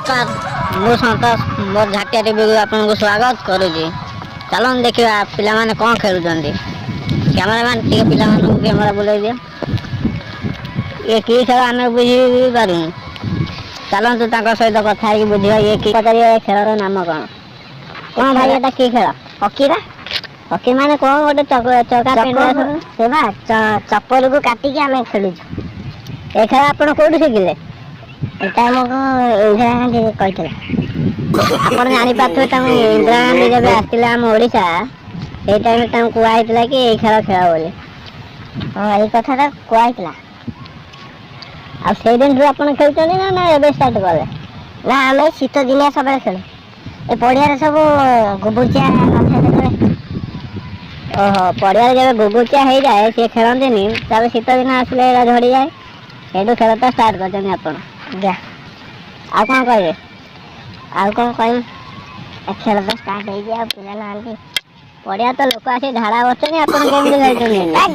नमस्कार मु संतोष मोर झाटिया टीवी को आपको स्वागत करुँगी। चलन देखा पिला माने कौन खेलुंट कैमरामैन टे पिला कैमेरा बुलाई दिया ये कि खेल आम बुझी पार चलतु सहित कथा बुझा ये कि खेल नाम कौन कौन भाई एटा कि खेल हकी हकी माने कौन गोटे चका चप्पल को काटिकी आम खेलु ए खेल आप कौटू शिखिले एटा इंदिरा गांधी कहते आप जापारे इंदिरा गांधी जब आसते आम ओडिशा से टाइम कहला कि ये खेल खेल बोली हाँ ये कथा कहला आ से दिन आप खेलते ना एवं स्टार्ट कले ना आम शीत दिनिया सब खेलु ए पड़िया सब गोबुचिया ओहो पड़िया जब गोबुचिया हो जाए सी खेलते तब शीत दिन आसले झड़ी जाए ये खेल तो स्टार्ट कर आ कौन कहे आउ कौन कह खेल तो स्टार्ट हो गया पिला ना पड़िया तो लोक आसी झाड़ा बस आप